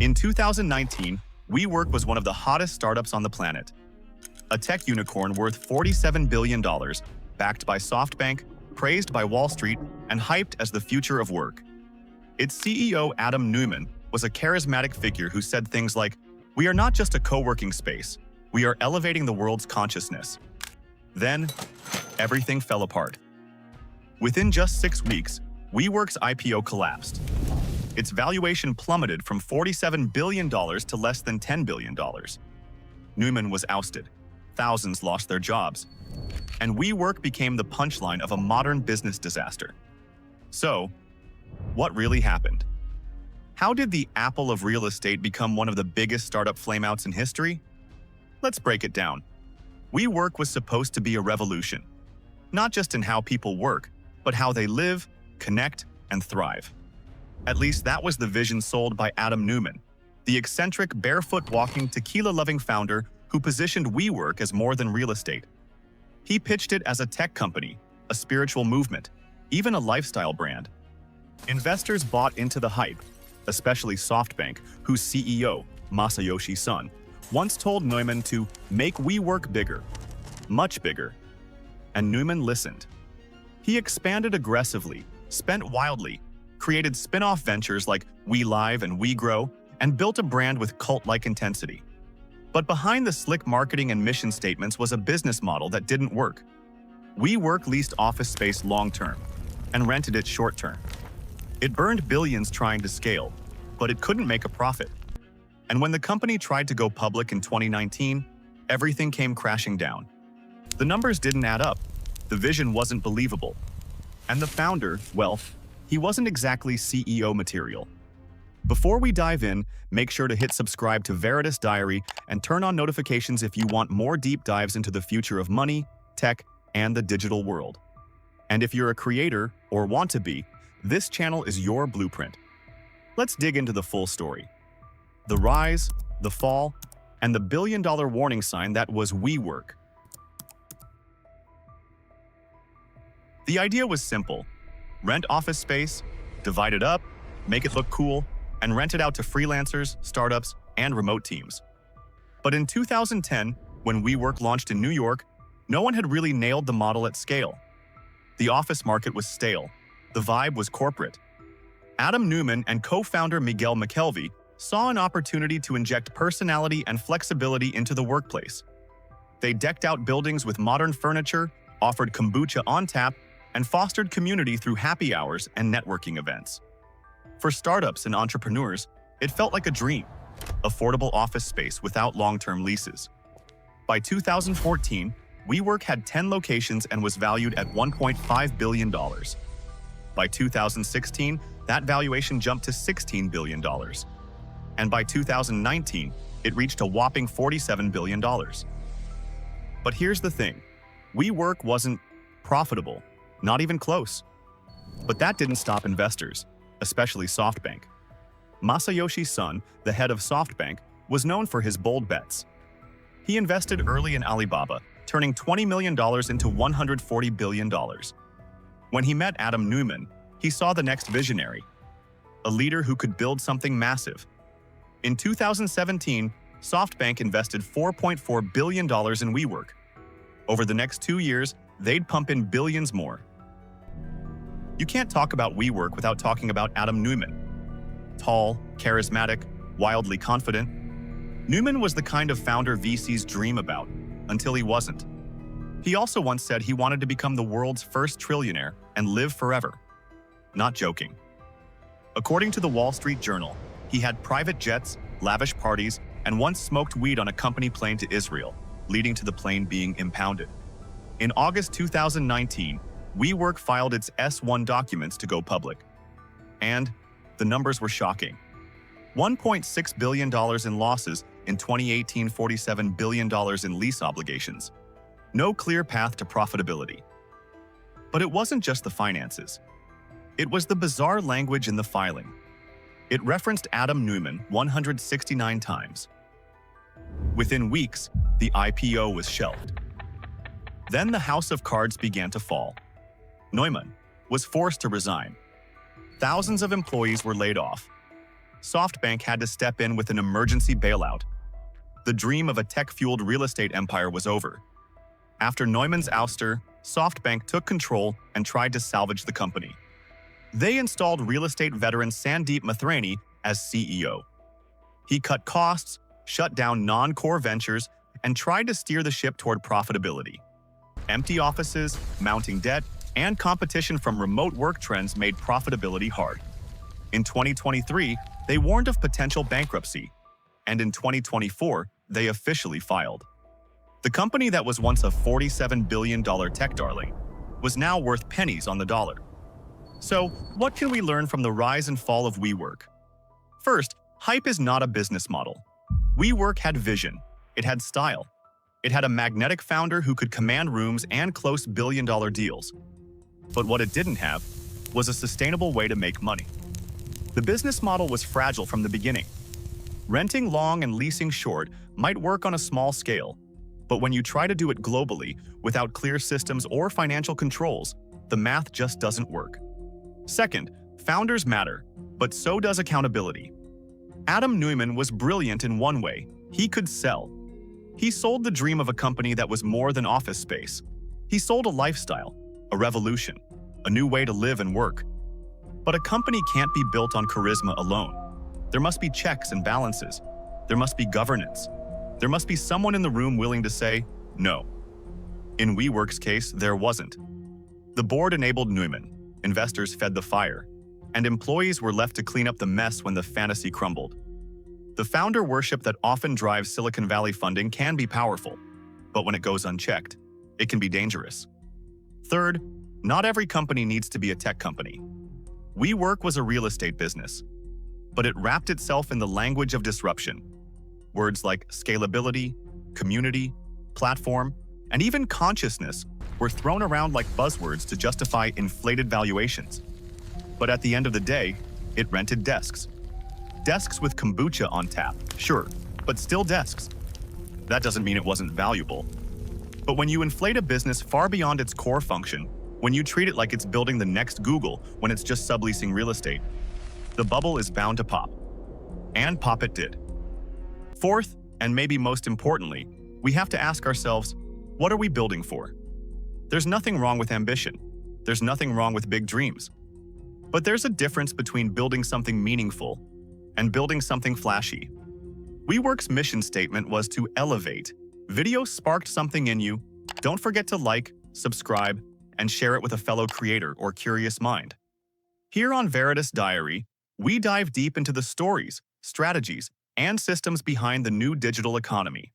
In 2019, WeWork was one of the hottest startups on the planet. A tech unicorn worth $47 billion, backed by SoftBank, praised by Wall Street, and hyped as the future of work. Its CEO, Adam Neumann, was a charismatic figure who said things like, "We are not just a co-working space, we are elevating the world's consciousness." Then, everything fell apart. Within just 6 weeks, WeWork's IPO collapsed. Its valuation plummeted from $47 billion to less than $10 billion. Neumann was ousted. Thousands lost their jobs. And WeWork became the punchline of a modern business disaster. So, what really happened? How did the Apple of real estate become one of the biggest startup flameouts in history? Let's break it down. WeWork was supposed to be a revolution, not just in how people work, but how they live, connect, and thrive. At least that was the vision sold by Adam Neumann, the eccentric, barefoot-walking, tequila-loving founder who positioned WeWork as more than real estate. He pitched it as a tech company, a spiritual movement, even a lifestyle brand. Investors bought into the hype, especially SoftBank, whose CEO, Masayoshi Son, once told Neumann to make WeWork bigger, much bigger. And Neumann listened. He expanded aggressively, spent wildly, created spin-off ventures like WeLive and WeGrow, and built a brand with cult-like intensity. But behind the slick marketing and mission statements was a business model that didn't work. WeWork leased office space long-term and rented it short-term. It burned billions trying to scale, but it couldn't make a profit. And when the company tried to go public in 2019, everything came crashing down. The numbers didn't add up, the vision wasn't believable. And the founder, well, he wasn't exactly CEO material. Before we dive in, make sure to hit subscribe to Veritas Diary and turn on notifications if you want more deep dives into the future of money, tech, and the digital world. And if you're a creator, or want to be, this channel is your blueprint. Let's dig into the full story. The rise, the fall, and the billion-dollar warning sign that was WeWork. The idea was simple. Rent office space, divide it up, make it look cool, and rent it out to freelancers, startups, and remote teams. But in 2010, when WeWork launched in New York, no one had really nailed the model at scale. The office market was stale. The vibe was corporate. Adam Neumann and co-founder Miguel McKelvey saw an opportunity to inject personality and flexibility into the workplace. They decked out buildings with modern furniture, offered kombucha on tap, and fostered community through happy hours and networking events. For startups and entrepreneurs, it felt like a dream, affordable office space without long-term leases. By 2014, WeWork had 10 locations and was valued at $1.5 billion. By 2016, that valuation jumped to $16 billion. And by 2019, it reached a whopping $47 billion. But here's the thing, WeWork wasn't profitable, not even close. But that didn't stop investors, especially SoftBank. Masayoshi Son, the head of SoftBank, was known for his bold bets. He invested early in Alibaba, turning $20 million into $140 billion. When he met Adam Neumann, he saw the next visionary, a leader who could build something massive. In 2017, SoftBank invested $4.4 billion in WeWork. Over the next 2 years, they'd pump in billions more. You can't talk about WeWork without talking about Adam Neumann. Tall, charismatic, wildly confident. Neumann was the kind of founder VCs dream about, until he wasn't. He also once said he wanted to become the world's first trillionaire and live forever. Not joking. According to the Wall Street Journal, he had private jets, lavish parties, and once smoked weed on a company plane to Israel, leading to the plane being impounded. In August 2019, WeWork filed its S-1 documents to go public. And the numbers were shocking. $1.6 billion in losses in 2018, $47 billion in lease obligations. No clear path to profitability. But it wasn't just the finances. It was the bizarre language in the filing. It referenced Adam Neumann 169 times. Within weeks, the IPO was shelved. Then the house of cards began to fall. Neumann was forced to resign. Thousands of employees were laid off. SoftBank had to step in with an emergency bailout. The dream of a tech-fueled real estate empire was over. After Neumann's ouster, SoftBank took control and tried to salvage the company. They installed real estate veteran Sandeep Mathrani as CEO. He cut costs, shut down non-core ventures, and tried to steer the ship toward profitability. Empty offices, mounting debt, and competition from remote work trends made profitability hard. In 2023, they warned of potential bankruptcy, and in 2024, they officially filed. The company that was once a $47 billion tech darling was now worth pennies on the dollar. So, what can we learn from the rise and fall of WeWork? First, hype is not a business model. WeWork had vision, it had style, it had a magnetic founder who could command rooms and close billion-dollar deals. But what it didn't have was a sustainable way to make money. The business model was fragile from the beginning. Renting long and leasing short might work on a small scale, but when you try to do it globally without clear systems or financial controls, the math just doesn't work. Second, founders matter, but so does accountability. Adam Neumann was brilliant in one way: he could sell. He sold the dream of a company that was more than office space. He sold a lifestyle, a revolution, a new way to live and work. But a company can't be built on charisma alone. There must be checks and balances. There must be governance. There must be someone in the room willing to say no. In WeWork's case, there wasn't. The board enabled Neumann, investors fed the fire, and employees were left to clean up the mess when the fantasy crumbled. The founder worship that often drives Silicon Valley funding can be powerful, but when it goes unchecked, it can be dangerous. Third, not every company needs to be a tech company. WeWork was a real estate business, but it wrapped itself in the language of disruption. Words like scalability, community, platform, and even consciousness were thrown around like buzzwords to justify inflated valuations. But at the end of the day, it rented desks. Desks with kombucha on tap, sure, but still desks. That doesn't mean it wasn't valuable. But when you inflate a business far beyond its core function, when you treat it like it's building the next Google when it's just subleasing real estate, the bubble is bound to pop. And pop it did. Fourth, and maybe most importantly, we have to ask ourselves, what are we building for? There's nothing wrong with ambition. There's nothing wrong with big dreams. But there's a difference between building something meaningful and building something flashy. WeWork's mission statement was to elevate. Video sparked something in you. Don't forget to like, subscribe, and share it with a fellow creator or curious mind. Here on Veritas Diary, we dive deep into the stories, strategies, and systems behind the new digital economy.